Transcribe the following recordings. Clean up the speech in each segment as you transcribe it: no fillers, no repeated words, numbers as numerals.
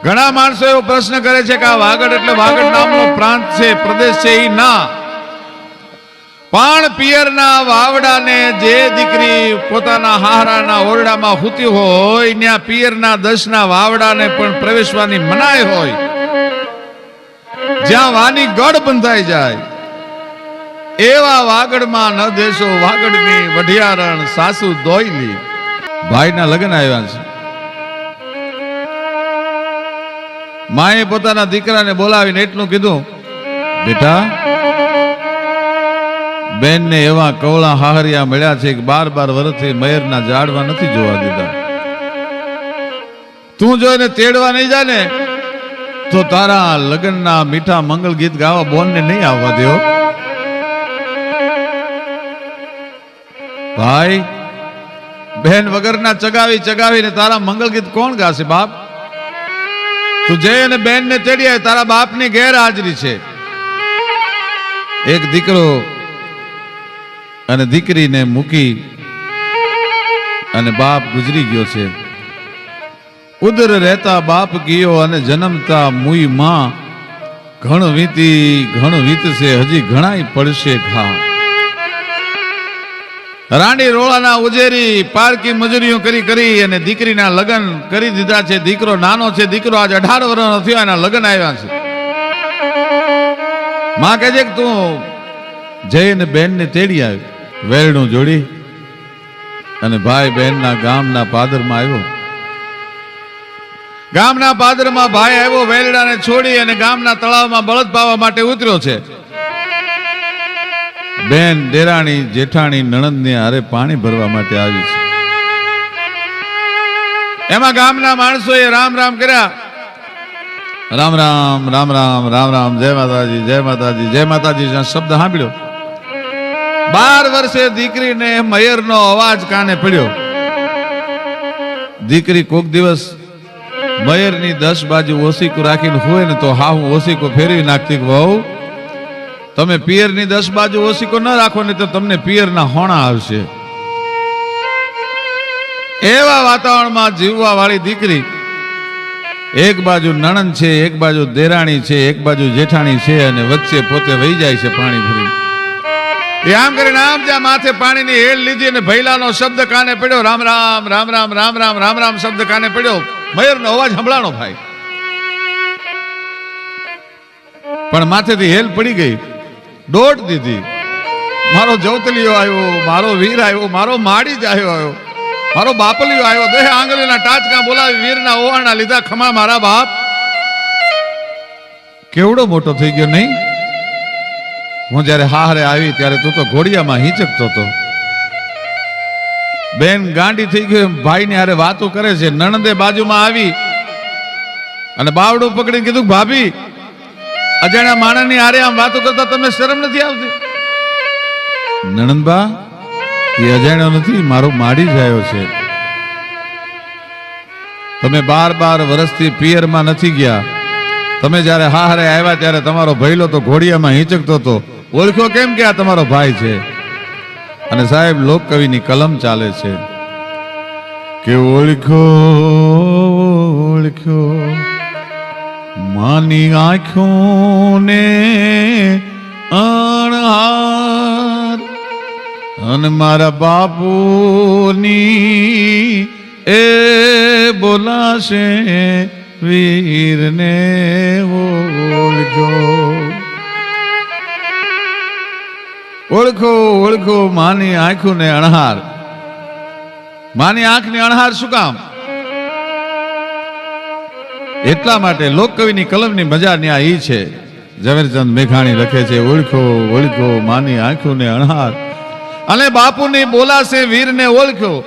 ઘણા માણસો એવો પ્રશ્ન કરે છે કે આ વાગડ એટલે વાગડ નામનો પ્રાંત છે, પ્રદેશ છે, એ ના. પણ પિયરના વાવડાને જે દીકરી પોતાના હાહરાના ઓરડામાં હૂતી હોય ત્યાં પિયરના 10ના વાવડાને પણ પ્રવેશવાની મનાઈ હોય. જ્યાં વાની ગઢ બંધાઈ જાય એવા વાગડમાં ન દેશો વાગડની વઢિયારણ સાસુ દોયલી. ભાઈના લગ્ન આવ્યા છે. માએ પોતાના દીકરાને બોલાવીને એટલું કીધું, બેટા બેન ને એવા કવળા હાહરિયા મળ્યા છે કે 12 વર્ષથી મયરના ઝાડવા નથી જોવા દીધા. તું જોઈને તેડવા નહીં જાય ને તો તારા લગ્નના મીઠા મંગલ ગીત ગાવા બોનને નહીં આવવા દો. ભાઈ બહેન વગરના ચગાવીને તારા મંગલ ગીત કોણ ગાશે બાપ? તું જઈ અને બેન ને તેડી આવે. તારા બાપની ગેરહાજરી છે. એક દીકરો અને દીકરીને મૂકી અને બાપ ગુજરી ગયો છે. ઉદર રહેતા બાપ ગયો અને જન્મતા મુઈ માં. ઘણ વીતશે હજી ઘણાય પડશે ઘા. રાણી રોળાના ઉજેરી પારકી મજૂરીઓ કરી અને દીકરીના લગ્ન કરી દીધા છે. દીકરો નાનો છે. દીકરો આજ 18 વર્ષનો થયો, એના લગ્ન આવ્યા છે. માં કહે છે કે તું જઈને બેન ને તેડી આવ્યો. વેરણું જોડી અને ભાઈ બહેનના ગામના પાદરમાં આવ્યો. ગામના પાદરમાં ભાઈ આવ્યો. વેલડાને છોડી અને ગામના તળાવમાં બળદ પાવા માટે ઉતર્યો છે. બેન દેરાણી જેઠાણી નણંદને હારે પાણી ભરવા માટે આવી છે. એમાં ગામના માણસોએ રામ રામ કર્યા. રામ રામ રામ રામ રામ રામ, જય માતાજી જય માતાજી જય માતાજી શબ્દ સાંભળ્યો. 12 વર્ષે દીકરીને મયરનો અવાજ કાને પડ્યો. દીકરી કોક દિવસ મયરની 10 બાજુ ઓસીકું રાખીને હોય ને તો હા હું ઓસીકો ફેરવી નાખતી. વહુ તમે પિયરની 10 બાજુ ઓસીકો ન રાખો ને તો તમને પિયરના હોણા આવશે. એવા વાતાવરણમાં જીવવા વાળી દીકરી, એક બાજુ નણંદ છે, એક બાજુ દેરાણી છે, એક બાજુ જેઠાણી છે અને વચ્ચે પોતે વહી જાય છે પાણી ભરી. એ આમ કરીને આમ જ્યાં માથે પાણીની હેલ લીધી અને ભૈલાનો શબ્દ કાને પડ્યો. રામ રામ રામ રામ રામ રામ રામ રામ શબ્દ કાને પડ્યો. મયરનો અવાજ સંભળાણો ભાઈ. પણ માથેથી હેલ પડી ગઈ. દોડ દીધી. મારો જવતલીઓ આવ્યો, મારો વીર આવ્યો, મારો માડી જ આવ્યો, મારો બાપલીઓ આવ્યો. 2 આંગળીના ટાચકા બોલાવી વીરના ઓવાણા લીધા. ખમા મારા બાપ. કેવડો મોટો થઈ ગયો નહીં? હું જયારે હારે આવી ત્યારે તું તો ઘોડિયામાં હિંચકતો હતો. બેન ગાંડી થઈ ગઈ. ભાઈ ને હારે વાતો કરે છે. નણંદે બાજુમાં આવી અને બાવડું પકડીને કીધું, ભાભી અજાણ્યા માણસની હારે આમ વાતો કરતા તમને શરમ નથી આવતી? નણંદબા એ અજાણ્યો નથી, મારો માડી જ આવ્યો છે. તમે 12 વર્ષથી પિયરમાં નથી ગયા. તમે જયારે હારે આવ્યા ત્યારે તમારો ભૈલો તો ઘોડિયામાં હિંચકતો હતો. ઓળખ્યો કેમ કે આ તમારો ભાઈ છે? અને સાહેબ લોક કવિની કલમ ચાલે છે કે ઓળખ્યો માની આંખોને અણહાર અને મારા બાપુની એ બોલાશે વીરને ઓળખો માની આંખોને અણહાર. માની આંખની અણહાર શું કામ? એટલા માટે લોકકવિની કલમની મજા ન્યા ઈ છે. ઝવેરચંદ મેઘાણી લખે છે, ઓળખો માની આંખોને અણહાર અને બાપુની બોલાશે વીરને ઓળખ્યો.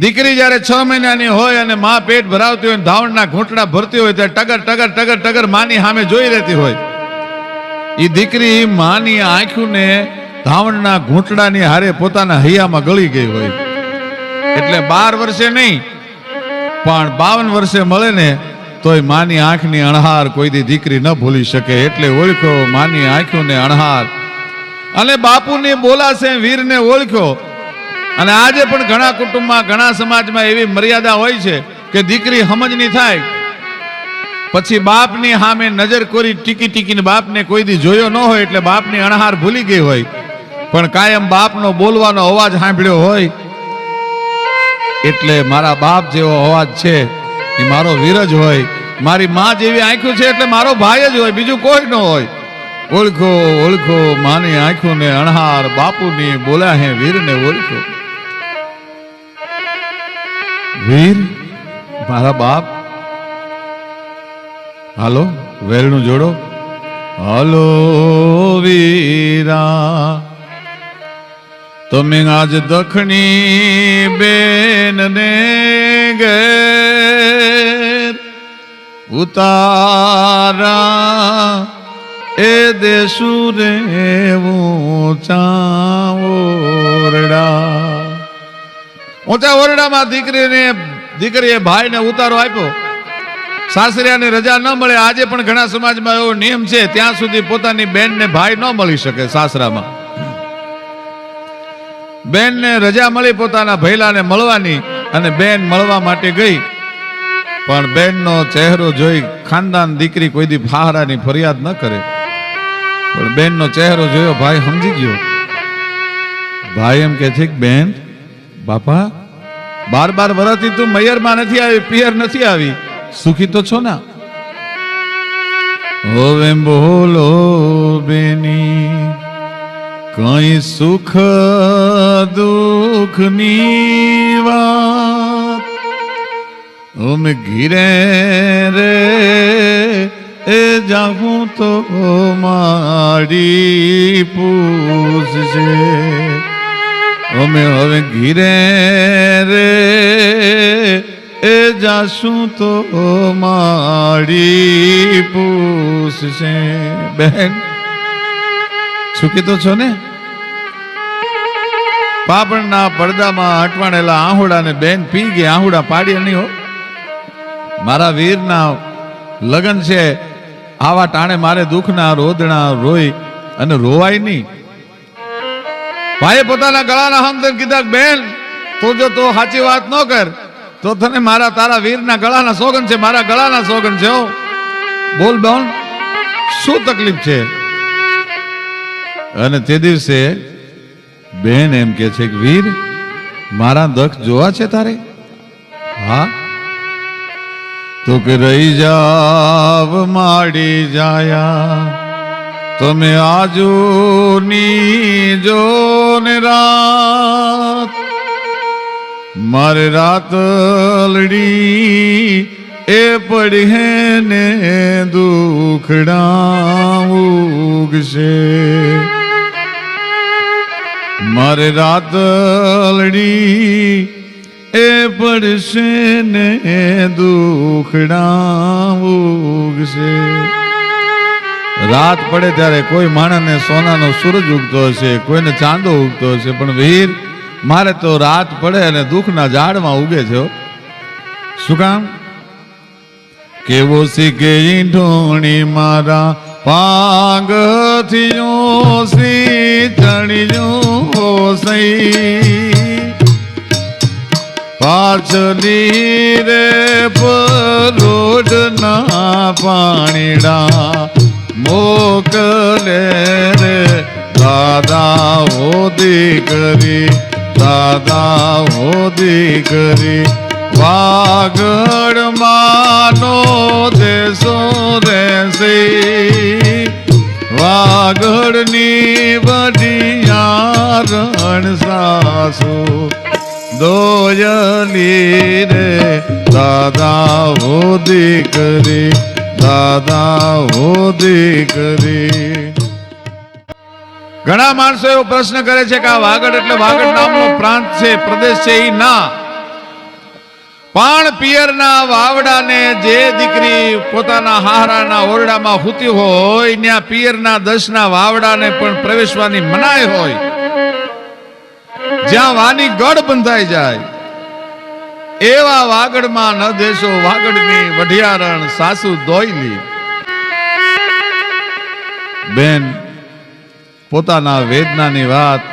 દીકરી જયારે 6 મહિનાની હોય અને માં પેટ ભરાવતી હોય, ધાવણના ઘૂંટડા ભરતી હોય ત્યારે ટગર ટગર ટગર ટગર માની સામે જોઈ રહેતી હોય. એ દીકરી માની આંખોને ધાવણના ઘૂંટડાની હારે પોતાના હૈયામાં ગળી ગઈ હોય. એટલે 12 વર્ષે નહીં પણ 52 વર્ષે મળે ને તોય માની આંખની અણહાર કોઈ દી દીકરી ન ભૂલી શકે. એટલે ઓળખો માની આંખોને અણહાર અને બાપુની બોલાશે વીરને ઓળખ્યો. અને આજે પણ ઘણા કુટુંબમાં ઘણા સમાજમાં એવી મર્યાદા હોય છે કે દીકરી સમજની થાય પછી બાપની સામે નજર કોરી ટીકી ટીકીને બાપને કોઈ દી જોયો ન હોય એટલે બાપની અણહાર ભૂલી ગઈ હોય, પણ કાયમ બાપનો બોલવાનો અવાજ સાંભળ્યો હોય એટલે મારા બાપ જેવો અવાજ છે એ મારો વીર જ હોય, મારી માં જેવી આંખો છે એટલે મારો ભાઈ જ હોય, બીજું કોઈ ન હોય. ઓળખો ઓળખો માની આંખો ને અણહાર, બાપુની બોલ્યા હે વીર ને ઓળખો. વીર મારા બાપ, હાલો વેલનું જોડો. હાલો વીરા તમે આજ દખણી બેન ને ઘેર ઉતારા એ દેશું રે ઊંચા ઓરડામાં દીકરીએ ભાઈને ઉતારો આપ્યો. સાસરિયાની રજા ન મળે. આજે પણ ઘણા સમાજમાં એવો નિયમ છે, ત્યાં સુધી પોતાની બેનને ભાઈ ન મળી શકે. સાસરામાં બેનને રજા મળી પોતાના ભૈલાને મળવાની, અને બેન મળવા માટે ગઈ, પણ બેનનો ચહેરો જોઈ ખાનદાન દીકરી કોઈ દી ફાહરાની ફરિયાદ ન કરે, પણ બેનનો ચહેરો જોયો ભાઈ સમજી ગયો. ભાઈ એમ કે છે કે બેન બાપા 12 વર્ષથી તું મૈયરમાં નથી આવી, પિયર નથી આવી, સુખી તો છો ને? હવે બોલો બેની કઈ સુખ દુઃખની વાત, અમે ઘીરે રે એ જાઉં તો મારી પૂછશે, અમે હવે ઘીરે રે એ જાશું તો મારી પૂછશે. બેન સુખી તો છો ને? પાપણના પડદામાં અટવાણેલા આહુડાને બેન પી ગઈ. આહુડા પાડ્યા નહીં હો. મારા વીરના લગ્ન છે, આવા ટાણે મારે દુઃખના રોદણા રોઈ અને રોવાય નહીં. ભાઈએ પોતાના ગળાના હમદર્દ કીધા બેન તો જો તો સાચી વાત ન કર તો તને મારા તારા વીરના ગળાના સોગન છે, મારા ગળાના સોગન છે. બોલ બોલ શું તકલીફ છે? અને તે દિવસે બેન એમ કે છે કે વીર મારા દખ જોવા છે તારે? હા તો કે રહી જાવ માડી જાયા તમે આજુની જો ને રાત, મારે રાતલડી એ પડી હે ને દુખડા ઉગશે, મારે રાતલડી એ પડશે ને દુખડા ઉગશે. રાત પડે ત્યારે કોઈ માણસને સોનાનો સૂરજ ઉગતો હશે, કોઈને ચાંદો ઉગતો હશે, પણ વીર મારે તો રાત પડે અને દુઃખના ઝાડમાં ઉગે છે. શું કામ? કેવો શીખે ઢોણી મારા પાંગથી શ્રી ચણિયો સઈ, પાછલી રે પરોઢના પાણીડા મોકલે રે દાદા હો દીકરી, દાદા હો દીકરી, વાગડ માનો દેશો રહેશે, વાગડની વડિયારણ સાસુ દોયલી રે દાદા હો દીકરી, દાદા હો દીકરી. ઘણા માણસો એવો પ્રશ્ન કરે છે કે આ વાગડ એટલે વાગડ નામનો પ્રાંત છે, પ્રદેશ છે, એ ના. પણ પિયરના વાવડાને જે દીકરી પોતાના હારાના ઓરડામાં હૂતી હોય ત્યાં પિયરના 10ના વાવડાને પણ પ્રવેશવાની મનાઈ હોય, જ્યાં વાની ગઢ બંધાઈ જાય એવા વાગડમાં ન દેશો વાગડની વઢિયારણ સાસુ દોયલી. બેન પોતાના વેદનાની વાત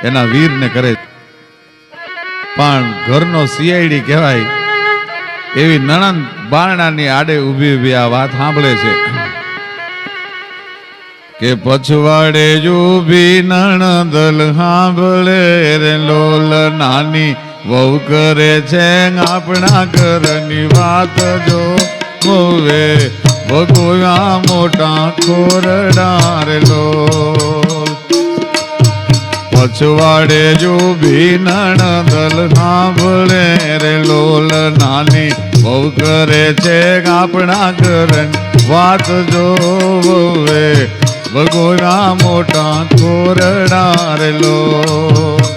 એના વીરને કરે, પણ ઘરનો સીઆઈડી કહેવાય એવી નણંદ બારણાની આડે ઊભી ઊભી આ વાત સાંભળે છે કે પછવાડે ઊભી નણંદલ સાંભળે રે લોલ નાની વહુ કરે છે આપણા ઘરની વાત જો હોવે ભગોયા મોટા ખોરડા રે લોલ પછવાડે ઊભી નણંદલ સાંભળે રે લોલ નાની વહુ કરે છે આપણા ઘરની વાત જો હોવે ભગોયા મોટા ખોરડા રે લોલ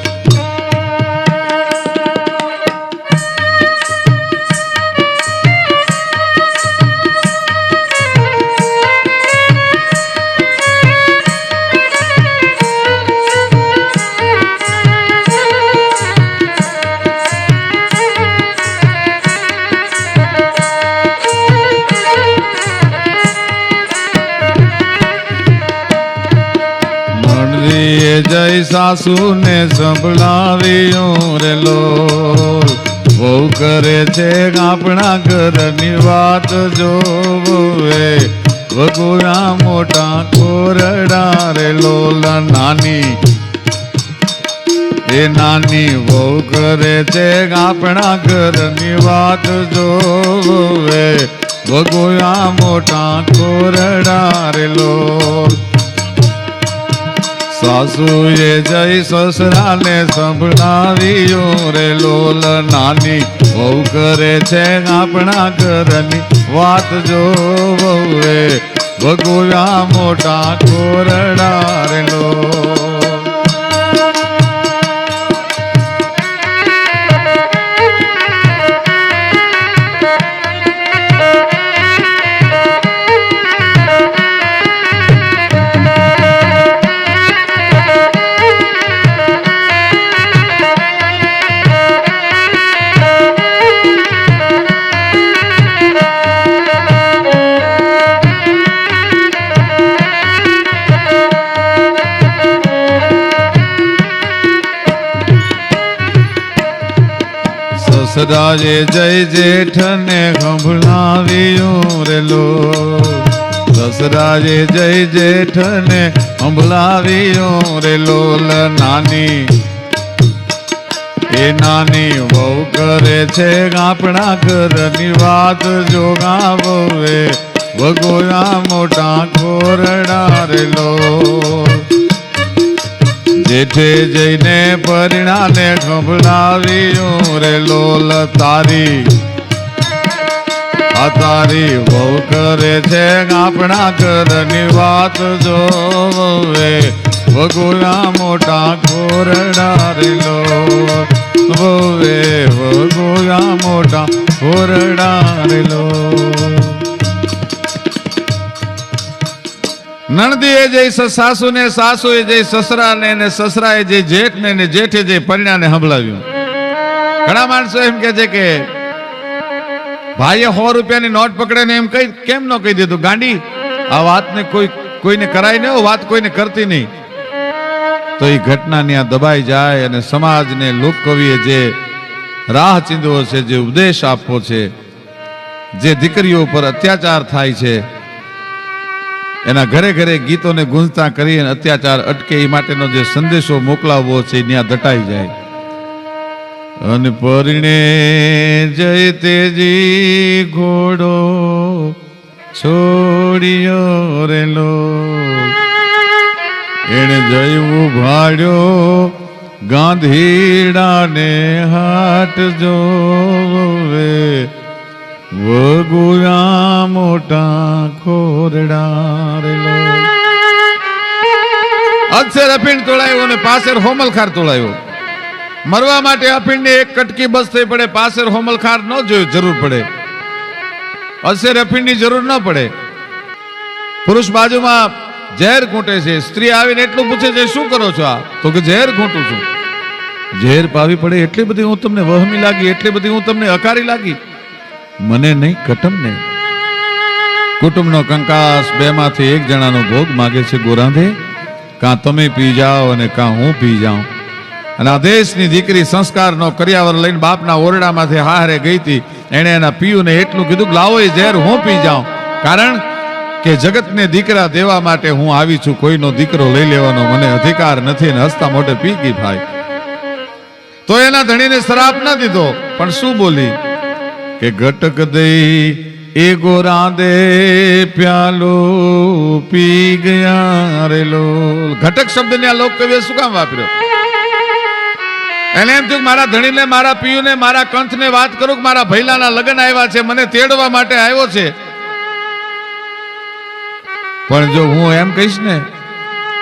જય સાસુ ને સંભળાવ્યું રે લોલ બહુ કરે છે આપણા ઘરની વાત જોવે ભગોયા મોટા ખોરડા રે લોલ નાની એ નાની બહુ કરે છે આપણા ઘરની વાત જોવે ભગોયા મોટા ખોરડા રે લોલ સાસુએ જય સસરાને સંભળાવ્યું રે લોલ નાની બહુ કરે છે આપણા ઘરની વાત જોવે ભગોયા મોટા ખોરડા રે લોલ સસરાએ જય જેઠને સંભળાવ્યું રે લોલ સસરાએ જય જેઠને સંભળાવ્યું રે લોલ નાની એ નાની વહુ કરે છે આપણા ઘરની વાત જોગાવે ભગોયા મોટા ખોરડા રે લોલ જેઠે જઈને પરિણાને સંભળાવ્યું રે લોલ તારી આ તારી વહુ કરે છે આપણા ઘરની વાત જોવે ભગોયા મોટા ખોરડા રે લોલ વોવે ભગોયા મોટા ખોરડા રે લોલ નણદીએ જઈ સાસુ ને સાસુએ જઈ સસરા ને સસરાએ જઈ જેઠ ને જેઠે જઈ પરિણાને સંભળાવ્યું. ઘણા માણસો એમ કે છે કે ભાઈએ 100 રૂપિયાની નોટ પકડે ને એમ કઈ કેમ ન કહી દીધું ગાંડી આ વાતને કોઈને કરાય ને વાત કોઈને કરતી નહીં. તો એ ઘટના ત્યાં દબાઈ જાય અને સમાજને લોકકવિએ જે રાહ ચીંધવો છે, જે ઉપદેશ આપવો છે, જે દીકરીઓ પર અત્યાચાર થાય છે એના ઘરે ઘરે ગીતોને ગુંજતા કરી અને અત્યાચાર અટકે એ માટેનો જે સંદેશો મોકલાવવો છે ત્યાં દટાઈ જાય. અને પરિણે જય તેજી ઘોડો છોડ્યો રેલો એને જયું ભાડ્યો ગાંધીડાને હાટ જોવે વગુયા મોટા ખોરડા રેલો. અક્ષર અફીણ તોડાયો અને પાછળ હોમલખાર તોડાયો. મરવા માટે અફીણ ને એક કટકી બસ થઈ પડે, પાછળ હોમલખાર ન જોયું જરૂર પડે. અક્ષર અફીણ ની જરૂર ન પડે. પુરુષ બાજુમાં ઝેર ખૂંટે છે, સ્ત્રી આવીને એટલું પૂછે છે શું કરો છો? આ તો કે ઝેર ખૂંટું છું. ઝેર પાવી પડે એટલી બધી હું તમને વહમી લાગી, એટલી બધી હું તમને અકારી લાગી? મને નહીં કટમને. કુટુંબનો કંકાસ બે માંથી એક જણાનો ભોગ માગે છે. ગોરાંધે કાં તમે પી જાઓ અને કાં હું પી જાઉં. અને આ દેશની દીકરી સંસ્કારનો કરિયાવર લઈને બાપના ઓરડામાંથી હારે ગઈ હતી એણે એના પિયુને એટલું કીધું કે લાવો એ ઝેર હું પી જાઉં, કારણ કે જગતને દીકરા દેવા માટે હું આવી છું, કોઈનો દીકરો લઈ લેવાનો મને અધિકાર નથી. ને હસતા મોઢે પી ગઈ ભાઈ. તો એના ધણીને શ્રાપ ના દીધો, પણ શું બોલી કે ઘટક દઈ એ ગોરા દે પ્યાલો પી ગયા રે લોલ. ઘટક શબ્દને આ લોક કવિએ શું કામ વાપર્યો? એને એમ થયું મારા ધણીને, મારા પિયુને, મારા કંથને વાત કરું કે મારા ભૈલાના લગ્ન આવ્યા છે, મને તેડવા માટે આવ્યો છે. પણ જો હું એમ કહીશ ને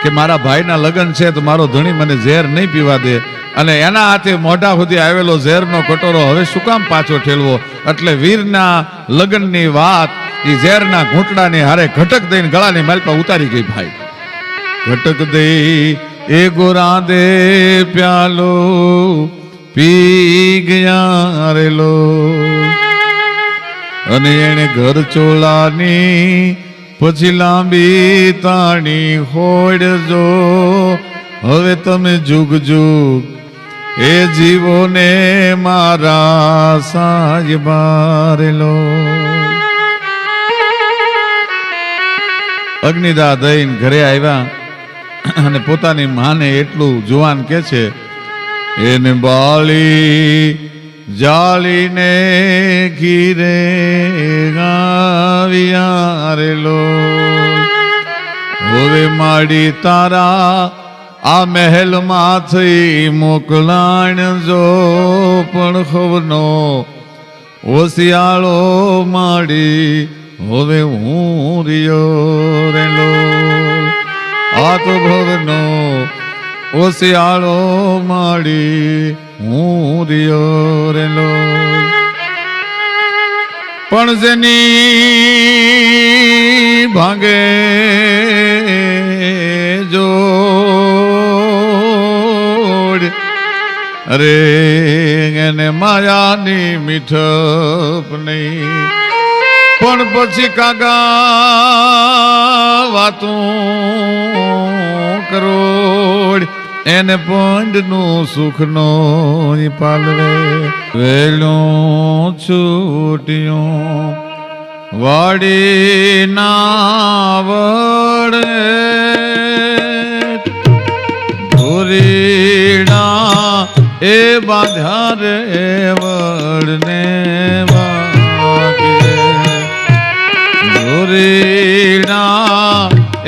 કે મારા ભાઈના લગ્ન છે તો મારો ધણી મને ઝેર નહીં પીવા દે, અને એના હાથે મોઢા સુધી આવેલો ઝેરનો કટોરો હવે શું કામ પાછો ઠેલવો? એટલે વીરના લગ્નની વાત એ ઝેરના ઘૂંટડાની હારે ઘટક દઈને ગળાની માલપા ઉતારી ગઈ ભાઈ. ઘટક દઈ એ ગોરા દે પ્યાલો પી ગયા રેલો. અને એને ઘર ચોલાની પછી લાંબી તાણી હોડજો. હવે તમે જુગ જુગ એ જીવોને મારા સાજબારેલો. અગ્નિદા દઈને ઘરે આવ્યા અને પોતાની માને એટલું જુવાન કે છે, એને બાળી જાળીને ઘીરે ગાવ્યા રેલો. હવે માડી તારા આ મહેલમાં થઈ મોકલાણ જો, પણ ખવનો ઓશિયાળો માડી હવે હું રિયો રેલો. આ તો ભવનો ઓશિયાળો માડી હું રિયો રેલો. પણ જેની ભાંગે જોડ, અરે એને માયાની મીઠપ નહીં. પણ પછી કાગા વાતું કરોડ, એને પંડનું સુખનો પાલવે. વેલું છૂટ્યું વાડી ના વડે, ધોરીડા એ બાંધ્યા રે વડને વાગે. ધોરીડા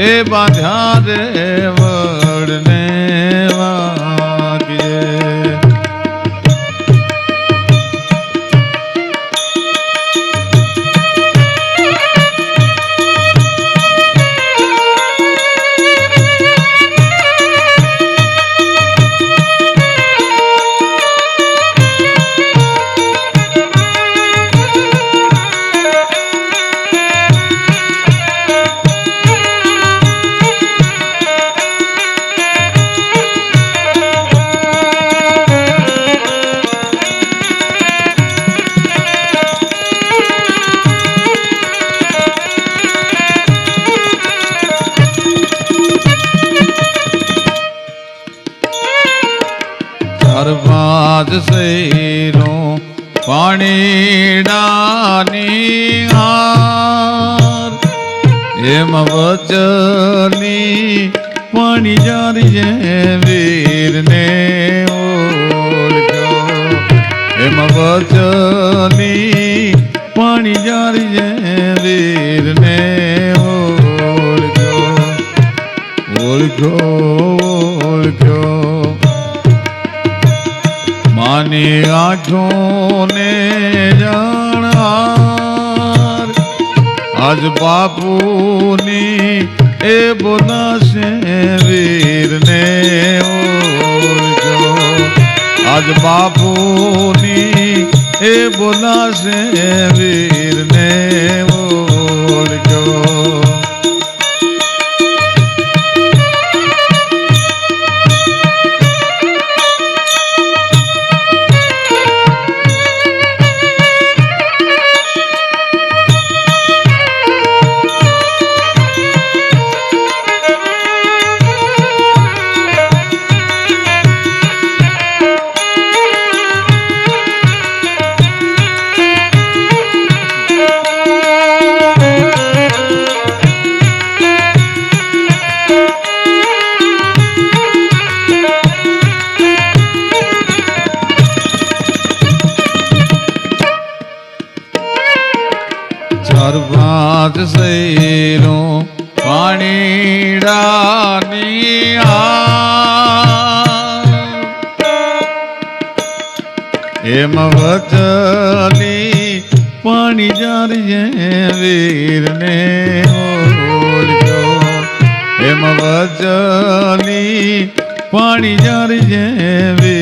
એ બાંધ્યા રે વડને વાગે. સૈરો પાણીડાની હાર, એમ વચની પાણી જારી વીરને ઓળખ્યો. એમ વચની પાણી જારી વીરને ઓળખ્યો. ઓળખ્યો માની આંખોને જાણાર, આજ બાપુની એ બોલાશે વીરને ઓળખ્યો. આજ બાપુની એ બોલાશે વીરને ઓળખ્યો. વરસૈરું પાણીડાની એમ વચલી પાણી જારીએ વીરને ઓળખ્યો એમ વચલી પાણી જારીએ વીર